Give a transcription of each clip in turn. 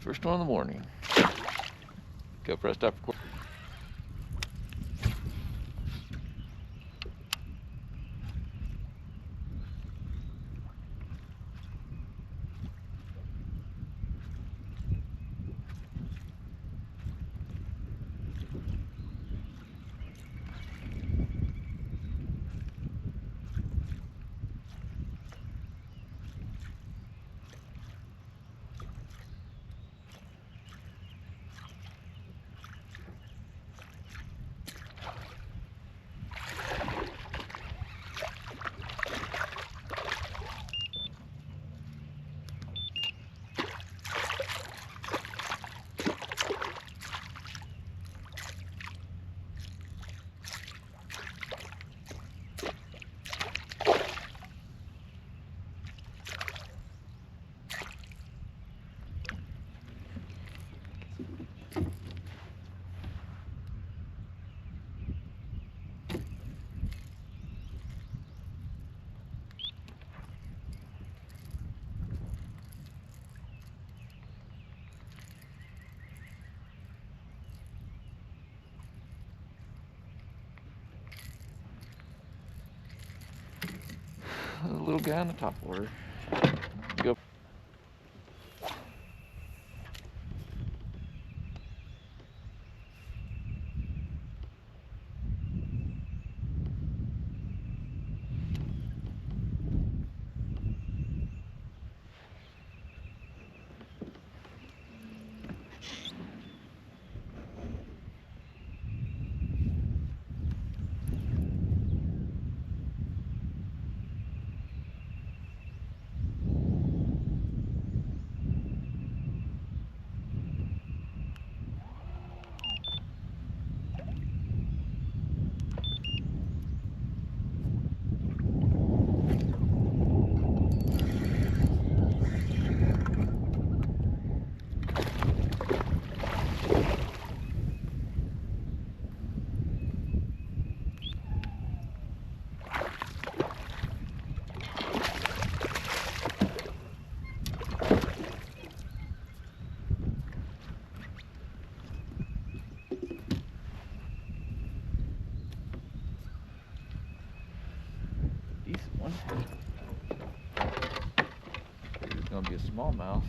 First one in the morning. Go press stop record. A little guy on the top water. Go. Decent one. It's gonna be a smallmouth.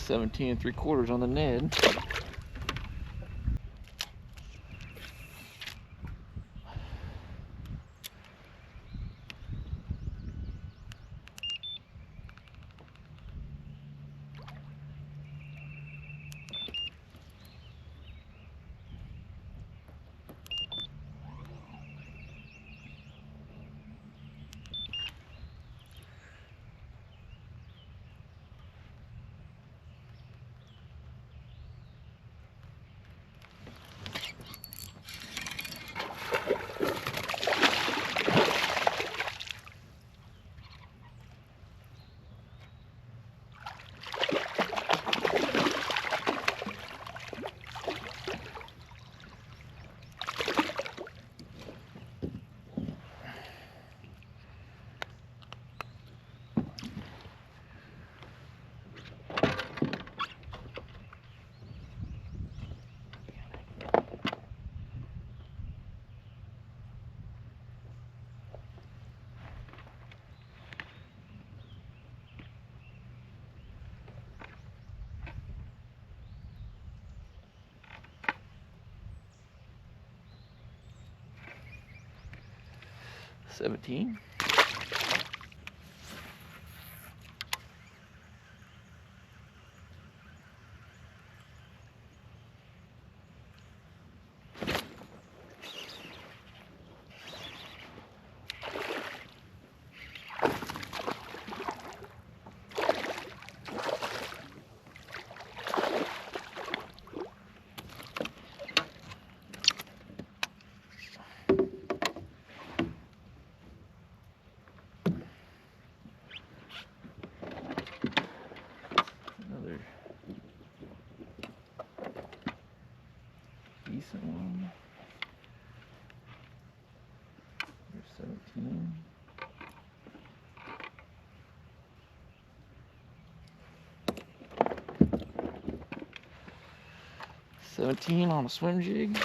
$17 3/4 on the Ned. $17. 17 on a swim jig.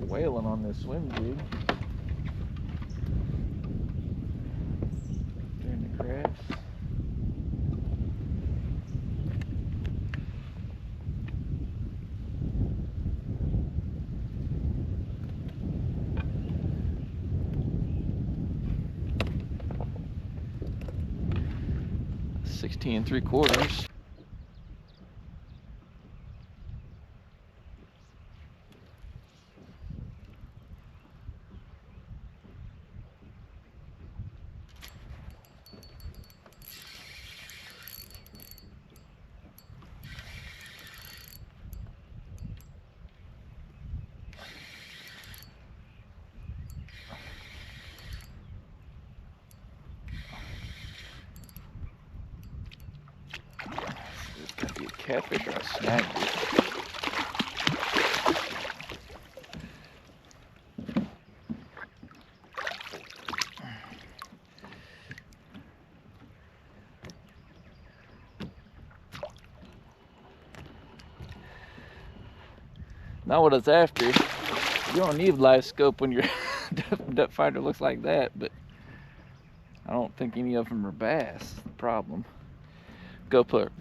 Whaling on this swim jig. They're in the crabs. $16 3/4. It's gotta be a catfish or a snag. Not what it's after. You don't need live scope when your depth finder looks like that, but I don't think any of them are bass. That's the problem. Go put her.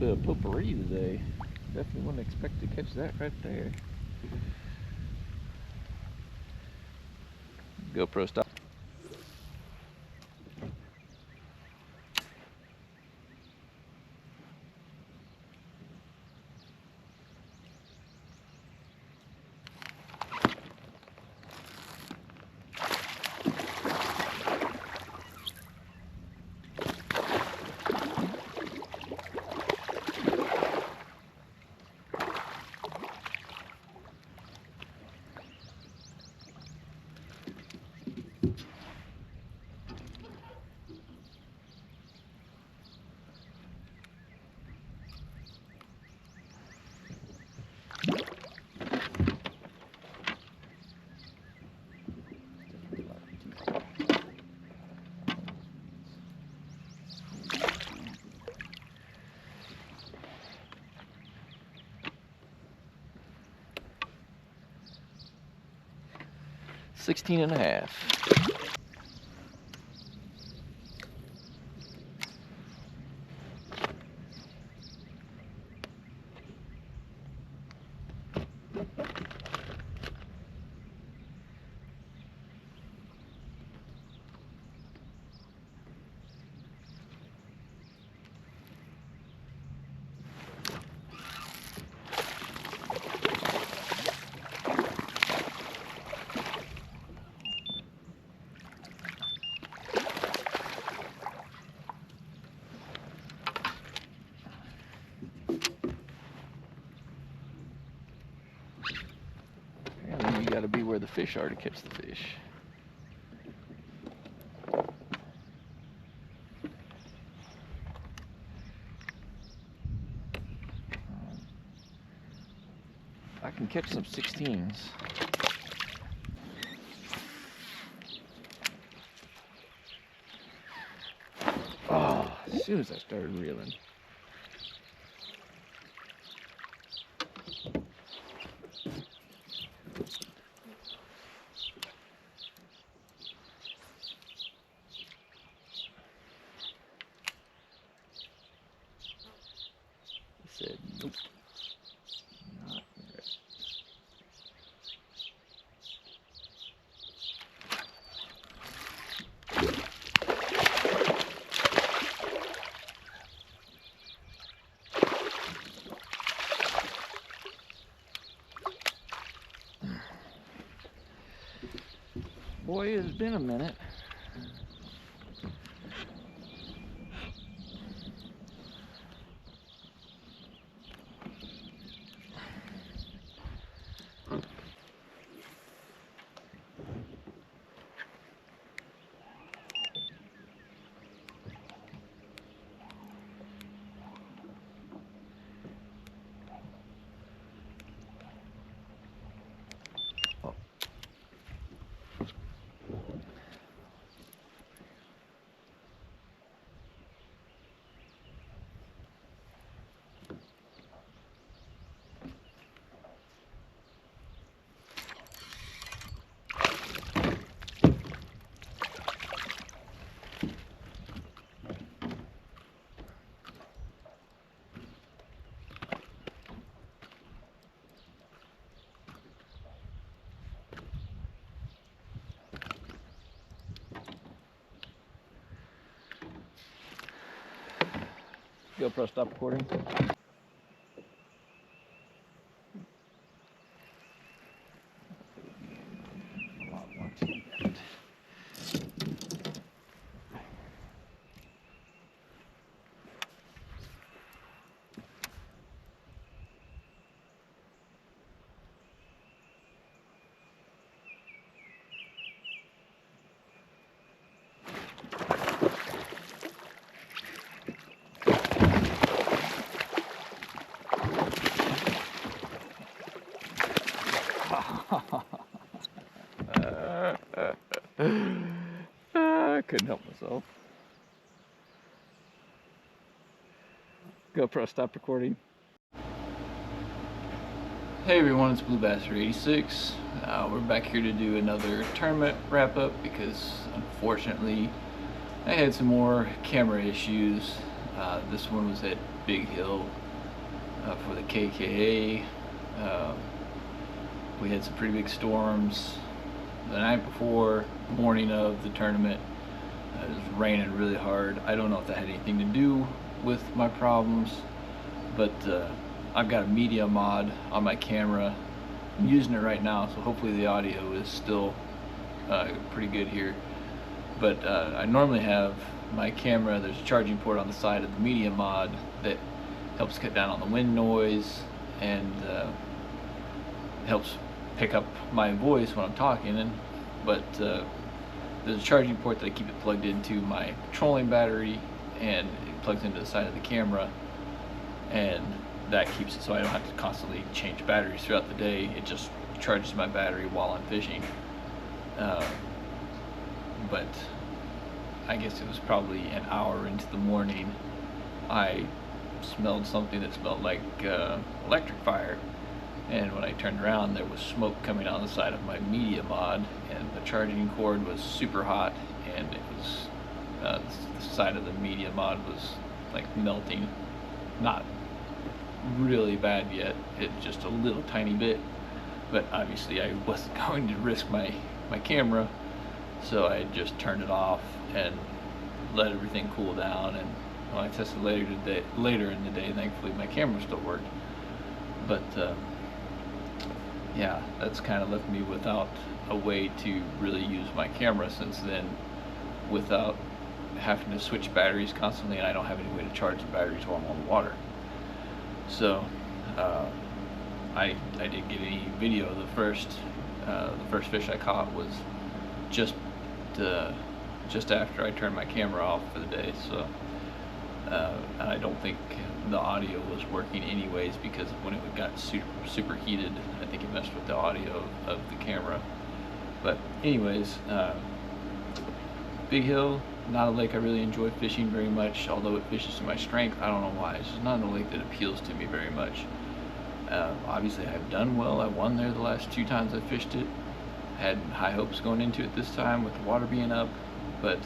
Bit of potpourri today. Definitely wouldn't expect to catch that right there. GoPro stop. $16.5. You gotta be where the fish are to catch the fish. I can catch some 16s. Oh, as soon as I started reeling. Said Nope. Not right. Boy, it's been a minute. GoPro, stop recording. I couldn't help myself. GoPro, stop recording. Hey everyone, it's Blue Bastard 86. We're back here to do another tournament wrap up because unfortunately I had some more camera issues. This one was at Big Hill for the KKA. We had some pretty big storms the night before, morning of the tournament. It was raining really hard. I don't know if that had anything to do with my problems, but I've got a media mod on my camera. I'm using it right now, so hopefully the audio is still pretty good here. But I normally have my camera, there's a charging port on the side of the media mod that helps cut down on the wind noise and helps pick up my voice when I'm talking. But there's a charging port that I keep it plugged into my trolling battery, and it plugs into the side of the camera, and that keeps it so I don't have to constantly change batteries throughout the day. It just charges my battery while I'm fishing. But I guess it was probably an hour into the morning, I smelled something that smelled like electric fire, and when I turned around there was smoke coming out the side of my media mod, and the charging cord was super hot, and it was the side of the media mod was like melting. Not really bad yet, it just a little tiny bit, but obviously I wasn't going to risk my camera, so I just turned it off and let everything cool down. And when I tested later in the day, thankfully my camera still worked. But yeah, that's kind of left me without a way to really use my camera since then, without having to switch batteries constantly, and I don't have any way to charge the batteries while I'm on the water. So I didn't get any video. The first fish I caught was just after I turned my camera off for the day. So and I don't think the audio was working anyways, because when it got super heated, I think it messed with the audio of the camera. But anyways, Big Hill, not a lake I really enjoy fishing very much, although it fishes to my strength. I don't know why. It's just not a lake that appeals to me very much. Obviously I've done well. I won there the last 2 times I fished it. Had high hopes going into it this time with the water being up, but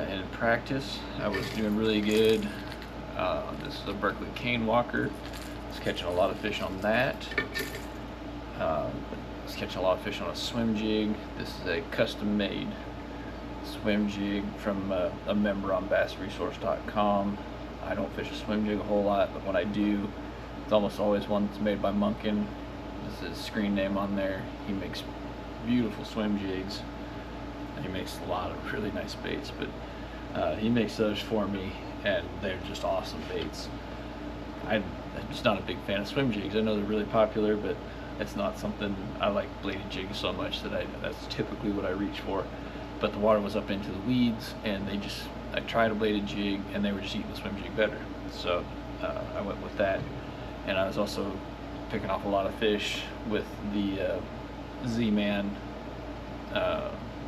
in practice I was doing really good. This is a Berkeley cane walker. was catching a lot of fish on that. I was catching a lot of fish on a swim jig. This is a custom-made swim jig from a member on bassresource.com. I don't fish a swim jig a whole lot, but when I do, it's almost always one that's made by Munkin. This is his screen name on there. He makes beautiful swim jigs, and he makes a lot of really nice baits, but he makes those for me, and they're just awesome baits. I'm just not a big fan of swim jigs. I know they're really popular, but it's not something I like. Bladed jigs so much that that's typically what I reach for. But the water was up into the weeds, and I tried a bladed jig, and they were just eating the swim jig better. So I went with that, and I was also picking off a lot of fish with the Z-Man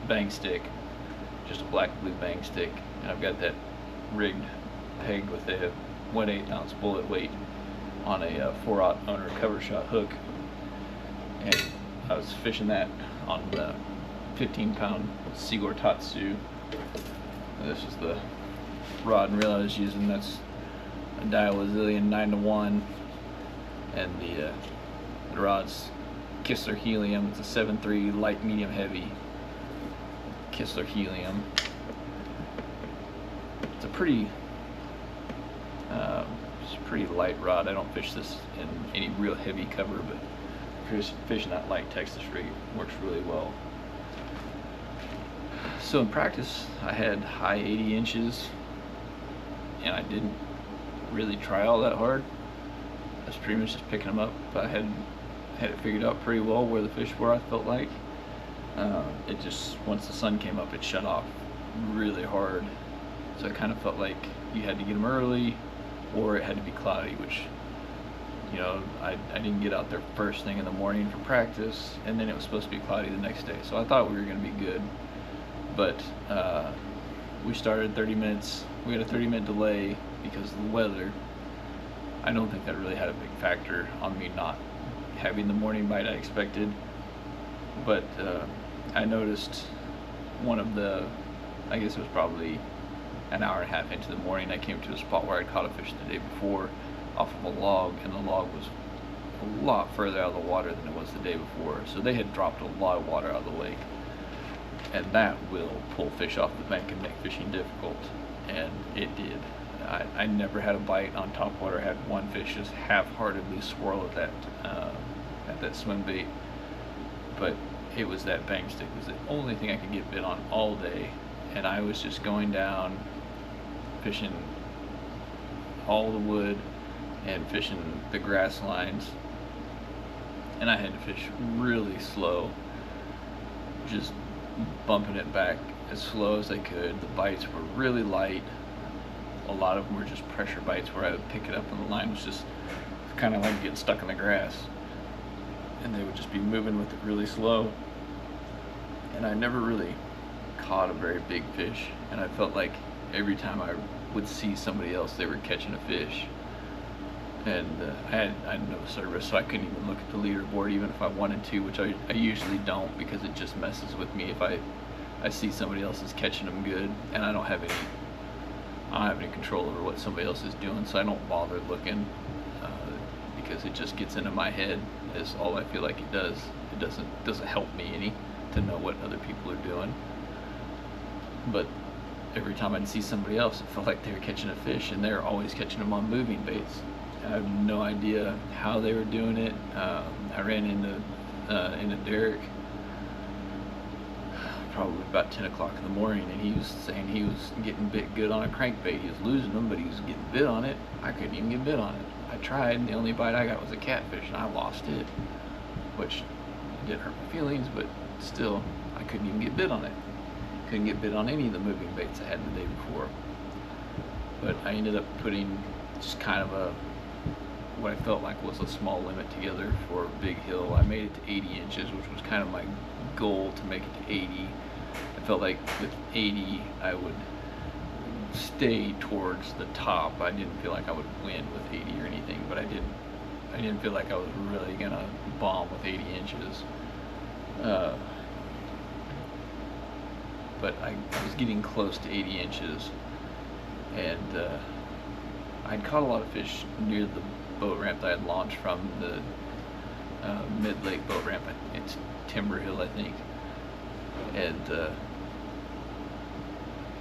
bang stick, just a black blue bang stick, and I've got that rigged, pegged with a 1/8 ounce bullet weight on a 4/0 owner cover shot hook, and I was fishing that on the 15-pound Seagore Tatsu. And this is the rod and reel I was using. That's a Daiwa Zillion 9-to-1, and the rod's Kistler Helium. It's a 7.3 light medium heavy Kistler Helium. It's a pretty light rod. I don't fish this in any real heavy cover, but fishing that light Texas rig works really well. So in practice, I had high 80 inches, and I didn't really try all that hard. I was pretty much just picking them up. I had it figured out pretty well where the fish were, I felt like. It just, once the sun came up, it shut off really hard. So it kind of felt like you had to get them early, or it had to be cloudy, which, you know, I didn't get out there first thing in the morning for practice, and then it was supposed to be cloudy the next day. So I thought we were going to be good. But we started 30 minutes. We had a 30-minute delay because of the weather. I don't think that really had a big factor on me not having the morning bite I expected. But I noticed one of the, I guess it was probably an hour and a half into the morning, I came to a spot where I'd caught a fish the day before off of a log, and the log was a lot further out of the water than it was the day before. So they had dropped a lot of water out of the lake, and that will pull fish off the bank and make fishing difficult, and it did. I never had a bite on top water. I had one fish just half-heartedly swirl at that swim bait, but it was that bang stick. It was the only thing I could get bit on all day, and I was just going down, fishing all the wood and fishing the grass lines, and I had to fish really slow, just bumping it back as slow as I could. The bites were really light. A lot of them were just pressure bites where I would pick it up and the line was just kind of like getting stuck in the grass, and they would just be moving with it really slow, and I never really caught a very big fish, and I felt like every time I would see somebody else, they were catching a fish, and I had no service, so I couldn't even look at the leaderboard even if I wanted to, which I usually don't, because it just messes with me if I see somebody else is catching them good, and I don't have any control over what somebody else is doing, so I don't bother looking, because it just gets into my head, is all I feel like it does. It doesn't help me any to know what other people are doing. But every time I'd see somebody else, it felt like they were catching a fish, and they're always catching them on moving baits. I have no idea how they were doing it. I ran into Derek probably about 10 o'clock in the morning, and he was saying he was getting bit good on a crankbait. He was losing them, but he was getting bit on it. I couldn't even get bit on it. I tried, and the only bite I got was a catfish, and I lost it, which didn't hurt my feelings, but still, I couldn't even get bit on it. Couldn't get bit on any of the moving baits I had the day before. But I ended up putting just kind of what I felt like was a small limit together for Big Hill. I made it to 80 inches, which was kind of my goal, to make it to 80. I felt like with 80 I would stay towards the top. I didn't feel like I would win with 80 or anything, but I didn't feel like I was really gonna bomb with 80 inches. But I was getting close to 80 inches, and I'd caught a lot of fish near boat ramp that I had launched from, the mid-lake boat ramp. It's Timber Hill, I think. And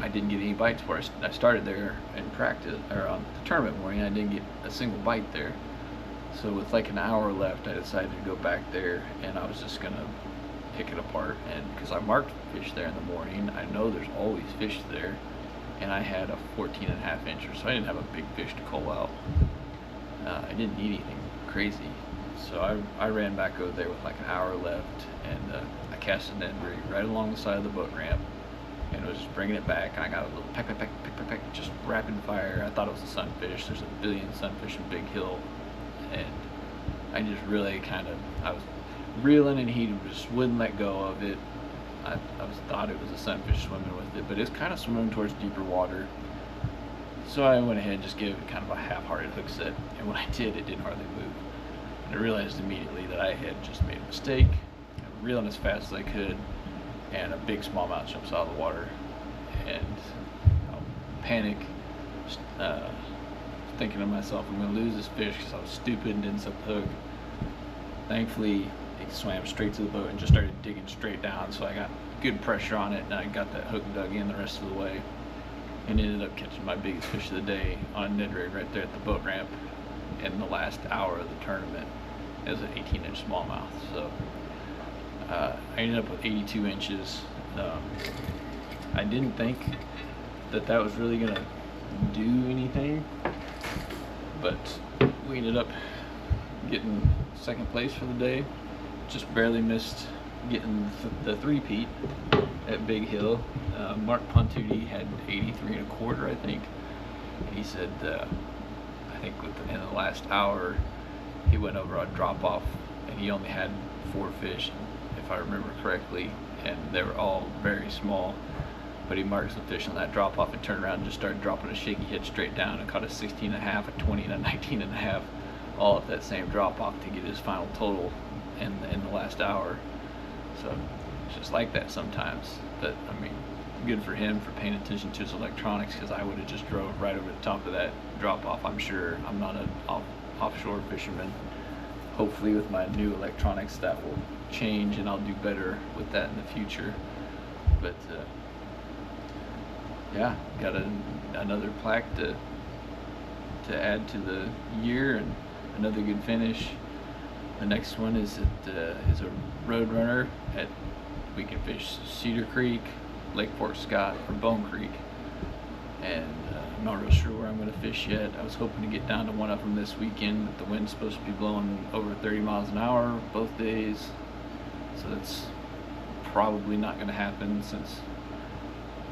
I didn't get any bites where I started there in practice, or on the tournament morning. I didn't get a single bite there. So with like an hour left, I decided to go back there, and I was just gonna pick it apart. And because I marked fish there in the morning, I know there's always fish there, and I had a 14.5 incher, so I didn't have a big fish to cull out. I didn't need anything crazy, so I ran back over there with like an hour left, and I cast a Ned rig right along the side of the boat ramp, and was just bringing it back. I got a little peck, peck, peck, peck, peck, peck, just rapid fire. I thought it was a sunfish. There's a billion sunfish in Big Hill, and I just really I was reeling, and he just wouldn't let go of it. I thought it was a sunfish swimming with it, but it's kind of swimming towards deeper water. So I went ahead and just gave it kind of a half-hearted hook set, and when I did, it didn't hardly move. And I realized immediately that I had just made a mistake. I'm reeling as fast as I could, and a big smallmouth jumps out of the water, and panic, thinking to myself, I'm going to lose this fish because I was stupid and didn't set the hook. Thankfully, it swam straight to the boat and just started digging straight down, so I got good pressure on it, and I got that hook dug in the rest of the way, and ended up catching my biggest fish of the day on a Ned rig right there at the boat ramp in the last hour of the tournament as an 18-inch smallmouth. So I ended up with 82 inches. I didn't think that was really going to do anything, but we ended up getting second place for the day. Just barely missed getting the three-peat at Big Hill. Mark Pontucci had 83 1/4, I think. He said, I think in the last hour, he went over a drop-off, and he only had 4 fish, if I remember correctly, and they were all very small. But he marked some fish on that drop-off and turned around and just started dropping a shaky head straight down and caught a 16.5, a 20, and a 19.5, all at that same drop-off to get his final total in the last hour. So it's just like that sometimes. But I mean, good for him for paying attention to his electronics, because I would have just drove right over the top of that drop-off. I'm sure I'm not an offshore fisherman. Hopefully with my new electronics that will change, and I'll do better with that in the future. But yeah, got another plaque to add to the year, and another good finish. The next one is a road runner at, we can fish Cedar Creek, Lake Fort Scott, or Bone Creek, and I'm not real sure where I'm going to fish yet. I was hoping to get down to one of them this weekend, but the wind's supposed to be blowing over 30 miles an hour both days, so that's probably not going to happen, since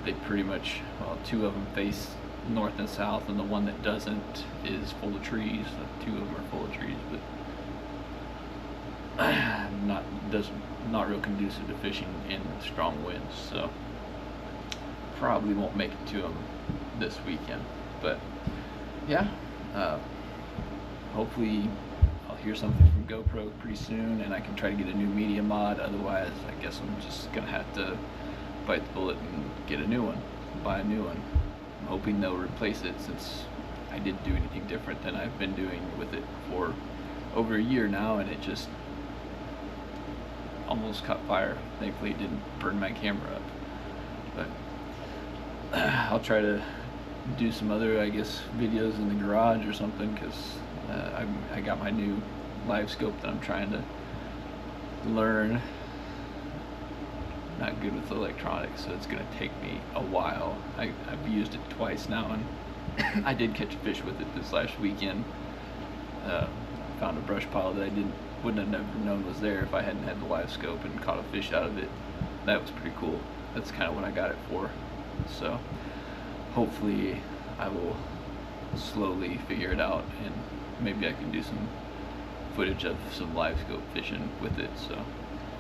they pretty much, well, 2 of them face north and south, and the one that doesn't is full of trees. 2 of them are full of trees, but not real conducive to fishing in strong winds. So probably won't make it to them this weekend. But yeah, hopefully I'll hear something from GoPro pretty soon, and I can try to get a new media mod. Otherwise, I guess I'm just gonna have to bite the bullet and get a new one, buy a new one. I'm hoping they'll replace it, since I didn't do anything different than I've been doing with it for over a year now, and it just almost caught fire. Thankfully it didn't burn my camera up. But I'll try to do some other, I guess, videos in the garage or something, because I got my new live scope that I'm trying to learn. Not good with electronics, so it's going to take me a while. I've used it twice now, and I did catch a fish with it this last weekend. Found a brush pile that I wouldn't have never known was there if I hadn't had the live scope, and caught a fish out of it. That was pretty cool. That's kind of what I got it for. So hopefully I will slowly figure it out, and maybe I can do some footage of some live scope fishing with it. So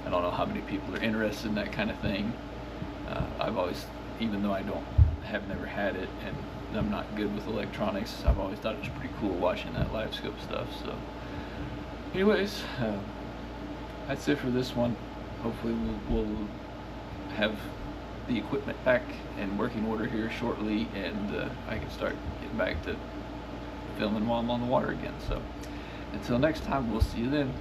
I don't know how many people are interested in that kind of thing. I've always, even though I have never had it, and I'm not good with electronics, I've always thought it was pretty cool watching that live scope stuff. So anyways, that's it for this one. Hopefully we'll have the equipment back in working order here shortly, and I can start getting back to filming while I'm on the water again. So Until next time, we'll see you then.